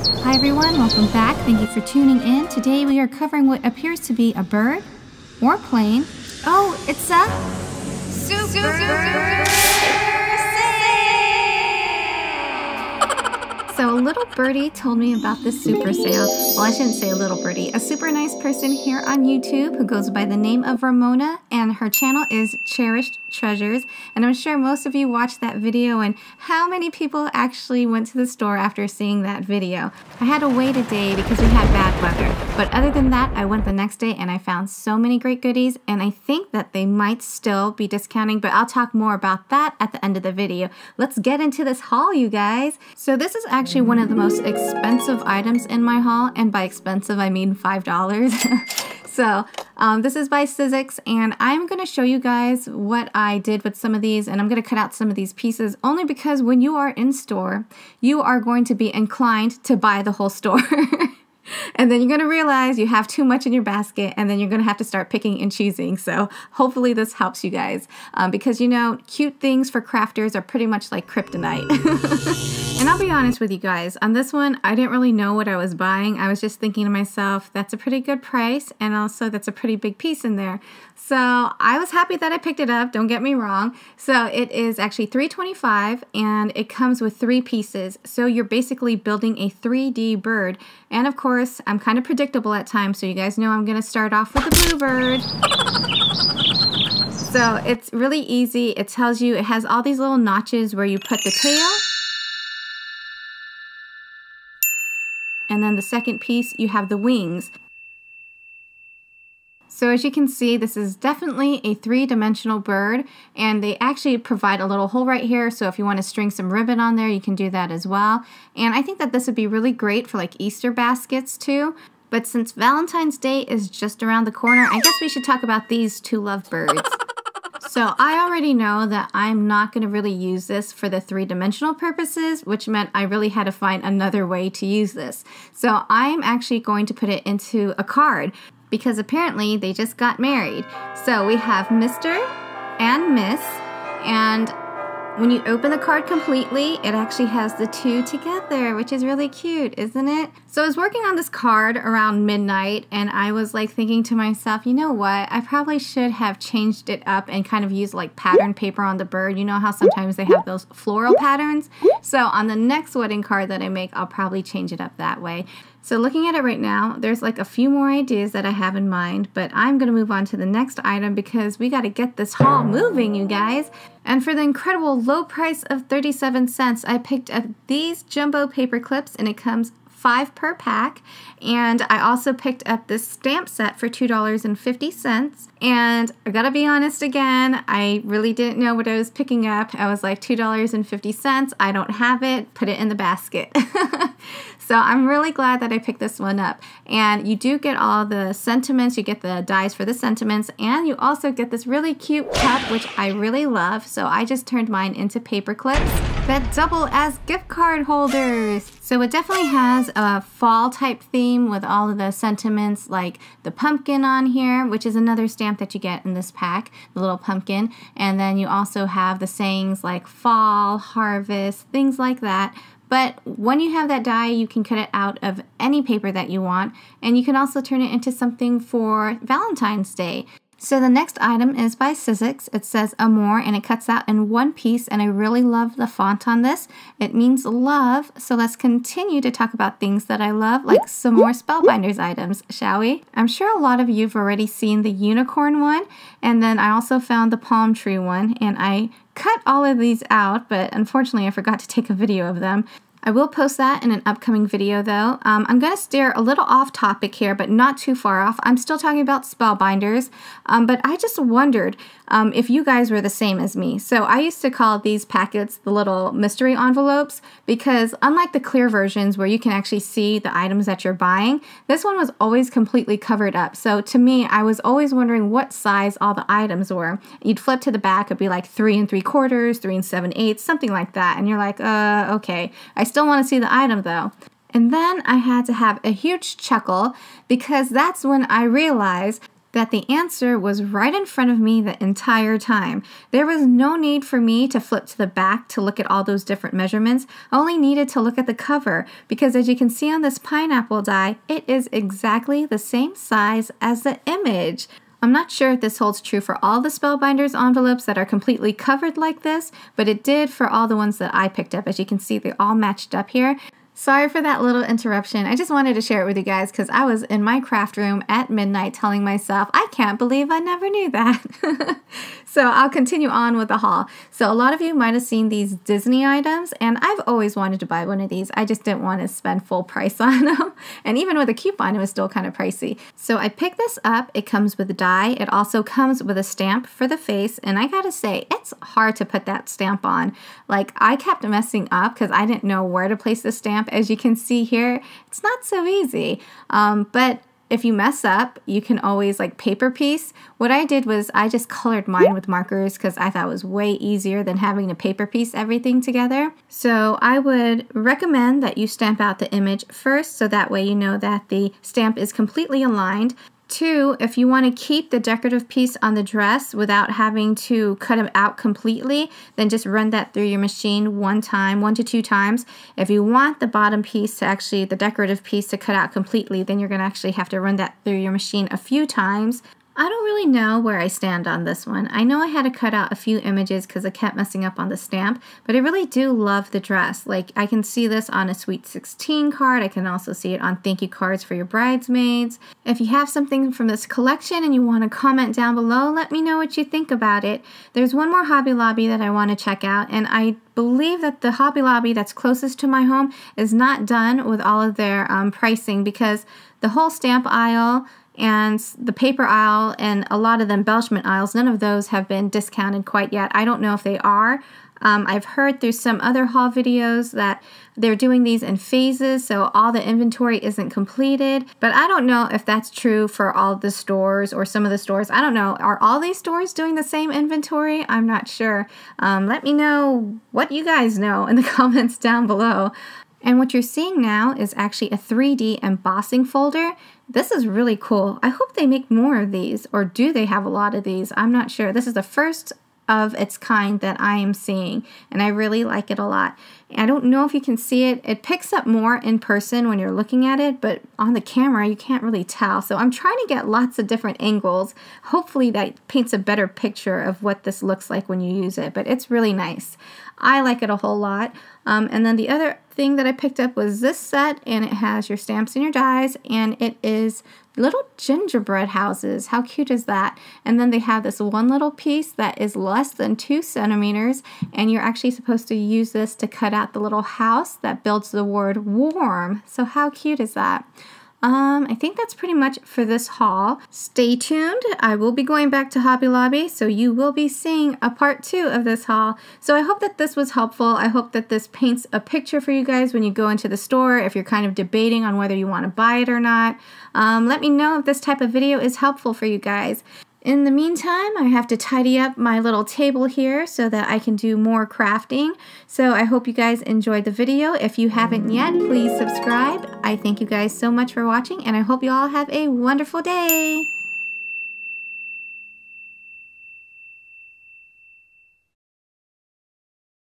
Hi everyone, welcome back. Thank you for tuning in. Today we are covering what appears to be a bird or plane. Oh, it's a super. So a little birdie told me about this super sale. Well, I shouldn't say a little birdie. A super nice person here on YouTube who goes by the name of Ramona, and her channel is Cherished Treasures. And I'm sure most of you watched that video, and how many people actually went to the store after seeing that video. I had to wait a day because we had bad weather. But other than that, I went the next day and I found so many great goodies, and I think that they might still be discounting, but I'll talk more about that at the end of the video. Let's get into this haul, you guys. So this is actually one of the most expensive items in my haul, and by expensive I mean $5. So this is by Sizzix, and I'm going to show you guys what I did with some of these, and I'm going to cut out some of these pieces only because when you are in store, you are going to be inclined to buy the whole store. And then you're going to realize you have too much in your basket, and then you're going to have to start picking and choosing. So hopefully this helps you guys, because you know, cute things for crafters are pretty much like kryptonite. And I'll be honest with you guys, on this one, I didn't really know what I was buying. I was just thinking to myself, that's a pretty good price, and also that's a pretty big piece in there. So I was happy that I picked it up, don't get me wrong. So it is actually $3.25, and it comes with 3 pieces. So you're basically building a 3D bird. And of course, I'm kind of predictable at times, so you guys know I'm going to start off with a blue bird. So it's really easy. It tells you, it has all these little notches where you put the tail. And then the second piece, you have the wings. So as you can see, this is definitely a 3-dimensional bird, and they actually provide a little hole right here, so if you want to string some ribbon on there, you can do that as well. And I think that this would be really great for like Easter baskets too. But since Valentine's Day is just around the corner, I guess we should talk about these 2 lovebirds. So I already know that I'm not going to really use this for the 3-dimensional purposes, which meant I really had to find another way to use this. So I'm actually going to put it into a card, because apparently they just got married. So we have Mr. and Miss, and when you open the card completely, it actually has the 2 together, which is really cute, isn't it? So I was working on this card around midnight, and I was like thinking to myself, you know what, I probably should have changed it up and kind of used like pattern paper on the bird. You know how sometimes they have those floral patterns? So on the next wedding card that I make, I'll probably change it up that way. So looking at it right now, there's like a few more ideas that I have in mind, but I'm going to move on to the next item because we got to get this haul moving, you guys. And for the incredible low price of 37 cents, I picked up these jumbo paper clips, and it comes 5 per pack. And I also picked up this stamp set for $2.50. And I gotta be honest again, I really didn't know what I was picking up. I was like, $2.50, I don't have it, put it in the basket. So I'm really glad that I picked this one up. And you do get all the sentiments, you get the dies for the sentiments, and you also get this really cute cup, which I really love. So I just turned mine into paper clips that double as gift card holders. So it definitely has a fall type theme with all of the sentiments, like the pumpkin on here, which is another stamp that you get in this pack, the little pumpkin. And then you also have the sayings like fall, harvest, things like that. But when you have that die, you can cut it out of any paper that you want, and you can also turn it into something for Valentine's Day. So the next item is by Sizzix. It says Amour, and it cuts out in 1 piece, and I really love the font on this. It means love, so let's continue to talk about things that I love, like some more Spellbinders items, shall we? I'm sure a lot of you have already seen the unicorn one, and then I also found the palm tree one, and I cut all of these out, but unfortunately I forgot to take a video of them. I will post that in an upcoming video though. I'm going to steer a little off topic here, but not too far off. I'm still talking about Spellbinders, but I just wondered if you guys were the same as me. So I used to call these packets the little mystery envelopes, because unlike the clear versions where you can actually see the items that you're buying, this one was always completely covered up. So to me, I was always wondering what size all the items were. You'd flip to the back, it'd be like 3 3/4, 3 7/8, something like that. And you're like, okay. I still want to see the item though. And then I had to have a huge chuckle, because that's when I realized that the answer was right in front of me the entire time. There was no need for me to flip to the back to look at all those different measurements. I only needed to look at the cover because as you can see on this pineapple die, it is exactly the same size as the image. I'm not sure if this holds true for all the Spellbinders envelopes that are completely covered like this, but it did for all the ones that I picked up. As you can see, they all matched up here. Sorry for that little interruption. I just wanted to share it with you guys because I was in my craft room at midnight telling myself, I can't believe I never knew that. So I'll continue on with the haul. So a lot of you might have seen these Disney items, and I've always wanted to buy one of these. I just didn't want to spend full price on them. And even with a coupon, it was still kind of pricey. So I picked this up. It comes with a die. It also comes with a stamp for the face. And I gotta say, it's hard to put that stamp on. Like, I kept messing up because I didn't know where to place the stamp. As you can see here, it's not so easy. But if you mess up, you can always like paper piece. What I did was I just colored mine with markers because I thought it was way easier than having to paper piece everything together. So I would recommend that you stamp out the image first so that way you know that the stamp is completely aligned. 2, if you want to keep the decorative piece on the dress without having to cut it out completely, then just run that through your machine 1 to 2 times. If you want the bottom piece to actually, the decorative piece to cut out completely, then you're going to actually have to run that through your machine a few times. I don't really know where I stand on this one. I know I had to cut out a few images because I kept messing up on the stamp, but I really do love the dress. Like, I can see this on a Sweet 16 card. I can also see it on thank you cards for your bridesmaids. If you have something from this collection and you want to comment down below, let me know what you think about it. There's one more Hobby Lobby that I want to check out, and I believe that the Hobby Lobby that's closest to my home is not done with all of their pricing because the whole stamp aisle and the paper aisle and a lot of the embellishment aisles, none of those have been discounted quite yet. I don't know if they are. I've heard through some other haul videos that they're doing these in phases, so all the inventory isn't completed. But I don't know if that's true for all the stores or some of the stores. I don't know. Are all these stores doing the same inventory? I'm not sure. Let me know what you guys know in the comments down below. And what you're seeing now is actually a 3D embossing folder. This is really cool. I hope they make more of these, or do they have a lot of these? I'm not sure. This is the first of its kind that I am seeing, and I really like it a lot. I don't know if you can see it. It picks up more in person when you're looking at it, but on the camera you can't really tell. So I'm trying to get lots of different angles. Hopefully that paints a better picture of what this looks like when you use it, but it's really nice. I like it a whole lot. And then the other thing that I picked up was this set, and it has your stamps and your dies, and it is little gingerbread houses. How cute is that? And then they have this one little piece that is less than 2 centimeters, and you're actually supposed to use this to cut out the little house that builds the word warm. So how cute is that? I think that's pretty much for this haul. Stay tuned. I will be going back to Hobby Lobby, so you will be seeing a part 2 of this haul. So I hope that this was helpful. I hope that this paints a picture for you guys when you go into the store, if you're kind of debating on whether you want to buy it or not. Let me know if this type of video is helpful for you guys. In the meantime, I have to tidy up my little table here so that I can do more crafting. So I hope you guys enjoyed the video. If you haven't yet, please subscribe. I thank you guys so much for watching, and I hope you all have a wonderful day.